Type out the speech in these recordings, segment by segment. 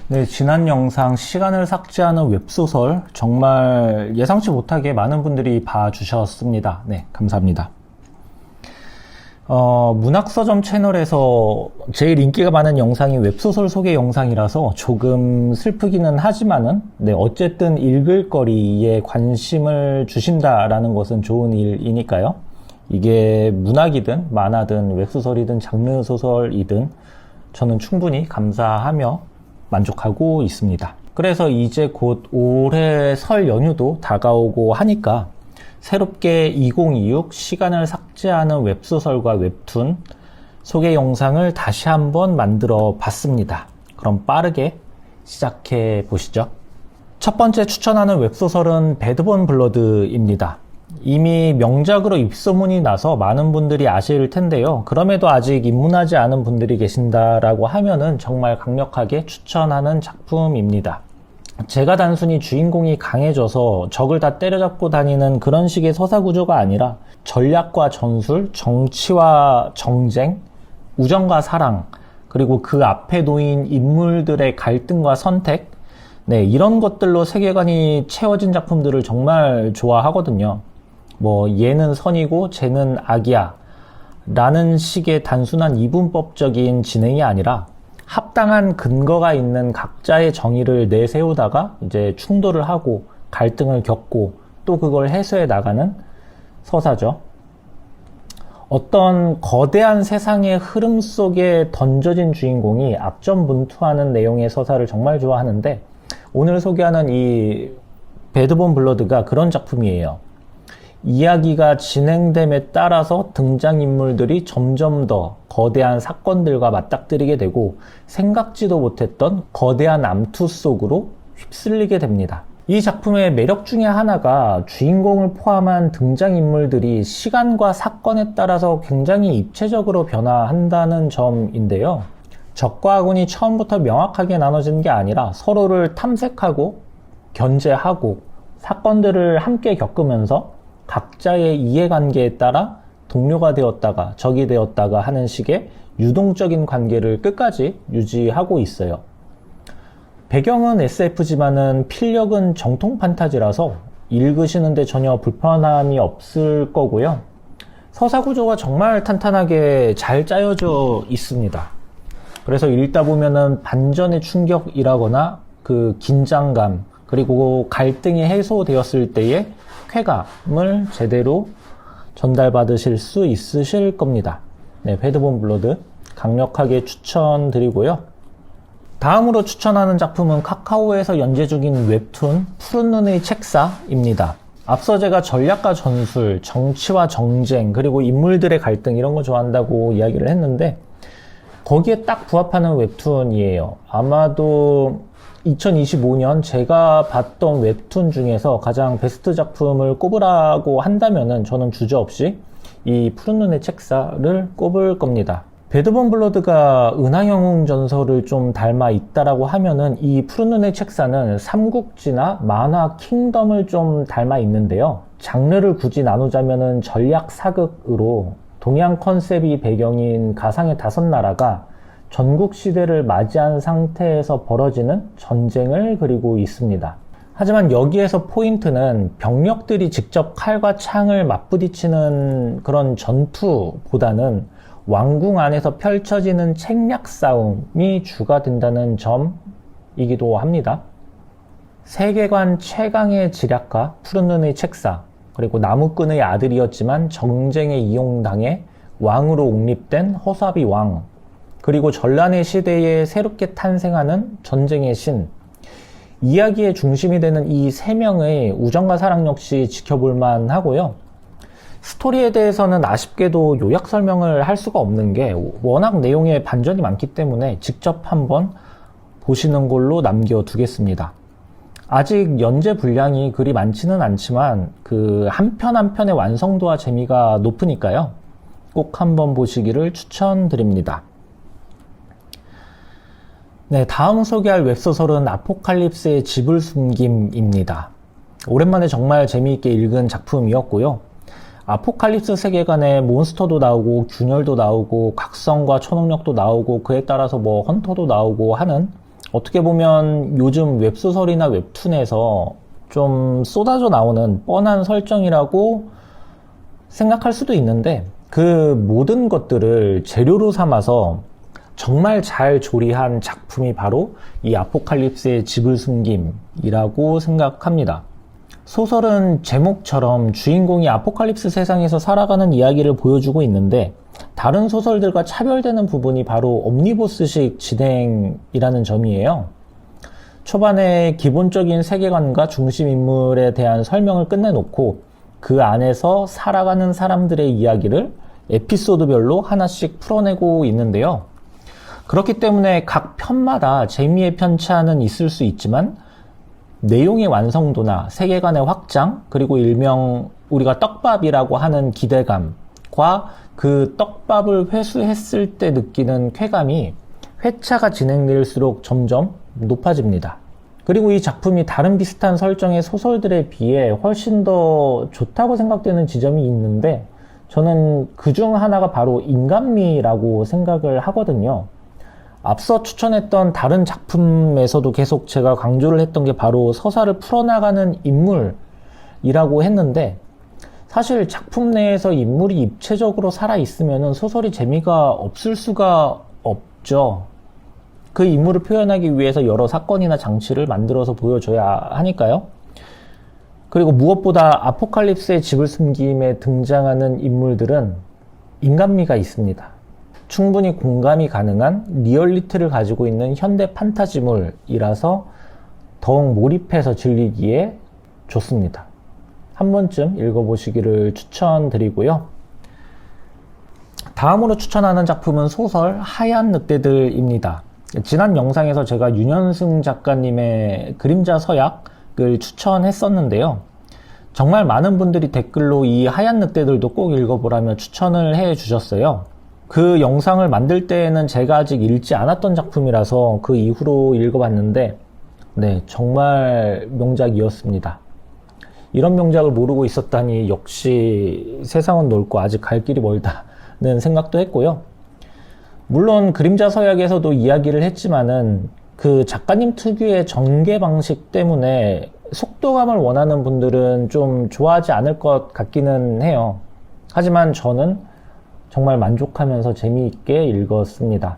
네, 지난 영상 시간을 삭제하는 웹소설 정말 예상치 못하게 많은 분들이 봐주셨습니다. 네, 감사합니다. 문학서점 채널에서 제일 인기가 많은 영상이 웹소설 소개 영상이라서 조금 슬프기는 하지만은, 네, 어쨌든 읽을 거리에 관심을 주신다라는 것은 좋은 일이니까요. 이게 문학이든 만화든 웹소설이든 장르소설이든 저는 충분히 감사하며 만족하고 있습니다. 그래서 이제 곧 올해 설 연휴도 다가오고 하니까 새롭게 2026 시간을 삭제하는 웹소설과 웹툰 소개 영상을 다시 한번 만들어 봤습니다. 그럼 빠르게 시작해 보시죠. 첫 번째 추천하는 웹소설은 배드본 블러드입니다. 이미 명작으로 입소문이 나서 많은 분들이 아실 텐데요. 그럼에도 아직 입문하지 않은 분들이 계신다라고 하면은 정말 강력하게 추천하는 작품입니다. 제가 단순히 주인공이 강해져서 적을 다 때려잡고 다니는 그런 식의 서사 구조가 아니라 전략과 전술, 정치와 정쟁, 우정과 사랑, 그리고 그 앞에 놓인 인물들의 갈등과 선택, 네, 이런 것들로 세계관이 채워진 작품들을 정말 좋아하거든요. 얘는 선이고 쟤는 악이야 라는 식의 단순한 이분법적인 진행이 아니라 합당한 근거가 있는 각자의 정의를 내세우다가 이제 충돌을 하고 갈등을 겪고 또 그걸 해소해 나가는 서사죠. 어떤 거대한 세상의 흐름 속에 던져진 주인공이 악전분투하는 내용의 서사를 정말 좋아하는데, 오늘 소개하는 이 배드본 블러드가 그런 작품이에요. 이야기가 진행됨에 따라서 등장인물들이 점점 더 거대한 사건들과 맞닥뜨리게 되고 생각지도 못했던 거대한 암투 속으로 휩쓸리게 됩니다. 이 작품의 매력 중에 하나가 주인공을 포함한 등장인물들이 시간과 사건에 따라서 굉장히 입체적으로 변화한다는 점인데요. 적과 아군이 처음부터 명확하게 나눠지는 게 아니라 서로를 탐색하고 견제하고 사건들을 함께 겪으면서 각자의 이해관계에 따라 동료가 되었다가 적이 되었다가 하는 식의 유동적인 관계를 끝까지 유지하고 있어요. 배경은 SF지만은 필력은 정통 판타지라서 읽으시는데 전혀 불편함이 없을 거고요. 서사 구조가 정말 탄탄하게 잘 짜여져 있습니다. 그래서 읽다 보면은 반전의 충격이라거나 그 긴장감, 그리고 갈등이 해소되었을 때의 쾌감을 제대로 전달받으실 수 있으실 겁니다. 네, 배드본 블러드 강력하게 추천드리고요. 다음으로 추천하는 작품은 카카오에서 연재 중인 웹툰 푸른 눈의 책사입니다. 앞서 제가 전략과 전술, 정치와 정쟁, 그리고 인물들의 갈등 이런 거 좋아한다고 이야기를 했는데 거기에 딱 부합하는 웹툰이에요. 아마도 2025년 제가 봤던 웹툰 중에서 가장 베스트 작품을 꼽으라고 한다면은 저는 주저없이 이 푸른 눈의 책사를 꼽을 겁니다. 배드본 블러드가 은하영웅 전설을 좀 닮아 있다라고 하면은 이 푸른 눈의 책사는 삼국지나 만화 킹덤을 좀 닮아 있는데요. 장르를 굳이 나누자면은 전략 사극으로 동양 컨셉이 배경인 가상의 5나라가 전국 시대를 맞이한 상태에서 벌어지는 전쟁을 그리고 있습니다. 하지만 여기에서 포인트는 병력들이 직접 칼과 창을 맞부딪히는 그런 전투보다는 왕궁 안에서 펼쳐지는 책략 싸움이 주가 된다는 점이기도 합니다. 세계관 최강의 지략가 푸른 눈의 책사, 그리고 나무꾼의 아들이었지만 정쟁에 이용당해 왕으로 옹립된 허사비 왕, 그리고 전란의 시대에 새롭게 탄생하는 전쟁의 신, 이야기의 중심이 되는 이 3명의 우정과 사랑 역시 지켜볼만 하고요. 스토리에 대해서는 아쉽게도 요약 설명을 할 수가 없는 게 워낙 내용에 반전이 많기 때문에 직접 한번 보시는 걸로 남겨두겠습니다. 아직 연재 분량이 그리 많지는 않지만 그 한 편 한 편의 완성도와 재미가 높으니까요. 꼭 한번 보시기를 추천드립니다. 네, 다음 소개할 웹소설은 아포칼립스의 집을 숨김입니다. 오랜만에 정말 재미있게 읽은 작품이었고요. 아포칼립스 세계관에 몬스터도 나오고 균열도 나오고 각성과 초능력도 나오고 그에 따라서 헌터도 나오고 하는 어떻게 보면 요즘 웹소설이나 웹툰에서 좀 쏟아져 나오는 뻔한 설정이라고 생각할 수도 있는데, 그 모든 것들을 재료로 삼아서 정말 잘 조리한 작품이 바로 이 아포칼립스의 집을 숨김이라고 생각합니다. 소설은 제목처럼 주인공이 아포칼립스 세상에서 살아가는 이야기를 보여주고 있는데, 다른 소설들과 차별되는 부분이 바로 옴니버스식 진행이라는 점이에요. 초반에 기본적인 세계관과 중심 인물에 대한 설명을 끝내놓고 그 안에서 살아가는 사람들의 이야기를 에피소드별로 하나씩 풀어내고 있는데요. 그렇기 때문에 각 편마다 재미의 편차는 있을 수 있지만 내용의 완성도나 세계관의 확장, 그리고 일명 우리가 떡밥이라고 하는 기대감과 그 떡밥을 회수했을 때 느끼는 쾌감이 회차가 진행될수록 점점 높아집니다. 그리고 이 작품이 다른 비슷한 설정의 소설들에 비해 훨씬 더 좋다고 생각되는 지점이 있는데, 저는 그 중 하나가 바로 인간미라고 생각을 하거든요. 앞서 추천했던 다른 작품에서도 계속 제가 강조를 했던 게 바로 서사를 풀어나가는 인물이라고 했는데, 사실 작품 내에서 인물이 입체적으로 살아있으면 소설이 재미가 없을 수가 없죠. 그 인물을 표현하기 위해서 여러 사건이나 장치를 만들어서 보여줘야 하니까요. 그리고 무엇보다 아포칼립스의 집을 숨김에 등장하는 인물들은 인간미가 있습니다. 충분히 공감이 가능한 리얼리티를 가지고 있는 현대 판타지물이라서 더욱 몰입해서 즐기기에 좋습니다. 한 번쯤 읽어보시기를 추천드리고요. 다음으로 추천하는 작품은 소설 하얀 늑대들입니다. 지난 영상에서 제가 윤현승 작가님의 그림자 서약을 추천했었는데요. 정말 많은 분들이 댓글로 이 하얀 늑대들도 꼭 읽어보라며 추천을 해 주셨어요. 그 영상을 만들 때에는 제가 아직 읽지 않았던 작품이라서 그 이후로 읽어봤는데, 네, 정말 명작이었습니다. 이런 명작을 모르고 있었다니 역시 세상은 넓고 아직 갈 길이 멀다는 생각도 했고요. 물론 그림자 서약에서도 이야기를 했지만은 그 작가님 특유의 전개 방식 때문에 속도감을 원하는 분들은 좀 좋아하지 않을 것 같기는 해요. 하지만 저는 정말 만족하면서 재미있게 읽었습니다.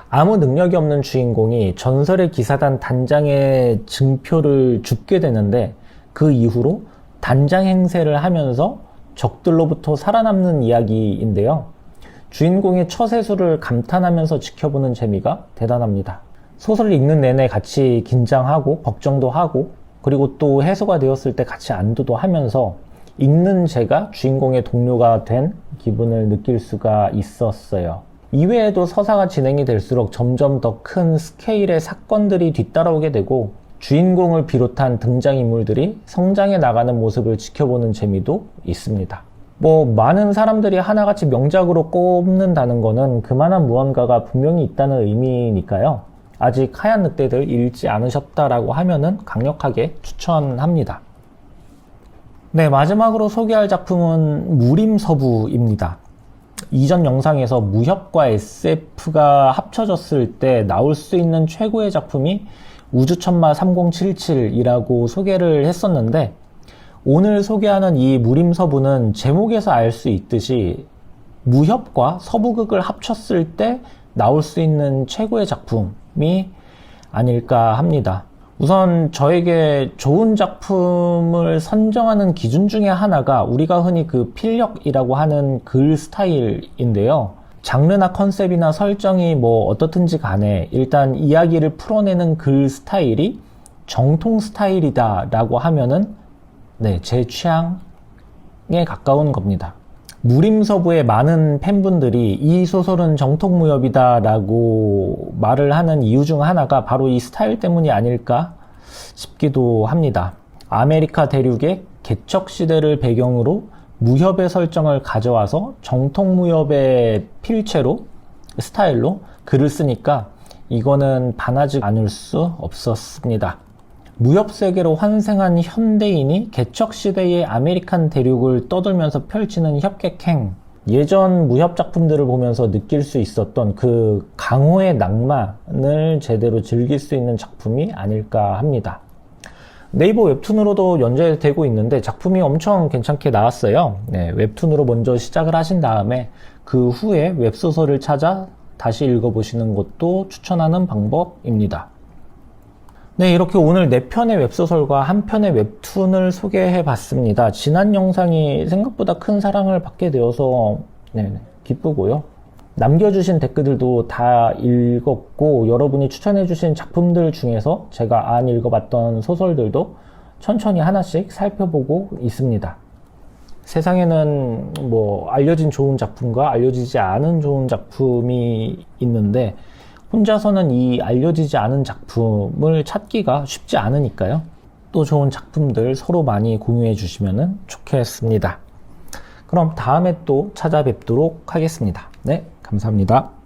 아무 능력이 없는 주인공이 전설의 기사단 단장의 증표를 줍게 되는데, 그 이후로 단장 행세를 하면서 적들로부터 살아남는 이야기인데요. 주인공의 처세술을 감탄하면서 지켜보는 재미가 대단합니다. 소설을 읽는 내내 같이 긴장하고 걱정도 하고, 그리고 또 해소가 되었을 때 같이 안도도 하면서 읽는 제가 주인공의 동료가 된 기분을 느낄 수가 있었어요. 이외에도 서사가 진행이 될수록 점점 더 큰 스케일의 사건들이 뒤따라오게 되고, 주인공을 비롯한 등장인물들이 성장해 나가는 모습을 지켜보는 재미도 있습니다. 많은 사람들이 하나같이 명작으로 꼽는다는 거는 그만한 무언가가 분명히 있다는 의미니까요. 아직 하얀 늑대들 읽지 않으셨다라고 하면은 강력하게 추천합니다. 네, 마지막으로 소개할 작품은 무림서부입니다. 이전 영상에서 무협과 SF가 합쳐졌을 때 나올 수 있는 최고의 작품이 우주천마 3077이라고 소개를 했었는데, 오늘 소개하는 이 무림서부는 제목에서 알 수 있듯이 무협과 서부극을 합쳤을 때 나올 수 있는 최고의 작품이 아닐까 합니다. 우선 저에게 좋은 작품을 선정하는 기준 중에 하나가 우리가 흔히 그 필력이라고 하는 글 스타일인데요. 장르나 컨셉이나 설정이 어떻든지 간에 일단 이야기를 풀어내는 글 스타일이 정통 스타일이다 라고 하면은 네, 제 취향에 가까운 겁니다. 무림서부의 많은 팬분들이 이 소설은 정통무협이다 라고 말을 하는 이유 중 하나가 바로 이 스타일 때문이 아닐까 싶기도 합니다. 아메리카 대륙의 개척시대를 배경으로 무협의 설정을 가져와서 정통무협의 필체로, 스타일로 글을 쓰니까 이거는 반하지 않을 수 없었습니다. 무협 세계로 환생한 현대인이 개척시대의 아메리칸 대륙을 떠돌면서 펼치는 협객행, 예전 무협 작품들을 보면서 느낄 수 있었던 그 강호의 낭만을 제대로 즐길 수 있는 작품이 아닐까 합니다. 네이버 웹툰으로도 연재되고 있는데 작품이 엄청 괜찮게 나왔어요. 네, 웹툰으로 먼저 시작을 하신 다음에 그 후에 웹소설을 찾아 다시 읽어보시는 것도 추천하는 방법입니다. 네, 이렇게 오늘 4편의 웹소설과 1편의 웹툰을 소개해 봤습니다. 지난 영상이 생각보다 큰 사랑을 받게 되어서 기쁘고요. 남겨주신 댓글들도 다 읽었고, 여러분이 추천해주신 작품들 중에서 제가 안 읽어봤던 소설들도 천천히 하나씩 살펴보고 있습니다. 세상에는 뭐 알려진 좋은 작품과 알려지지 않은 좋은 작품이 있는데, 혼자서는 이 알려지지 않은 작품을 찾기가 쉽지 않으니까요. 또 좋은 작품들 서로 많이 공유해 주시면 좋겠습니다. 그럼 다음에 또 찾아뵙도록 하겠습니다. 네, 감사합니다.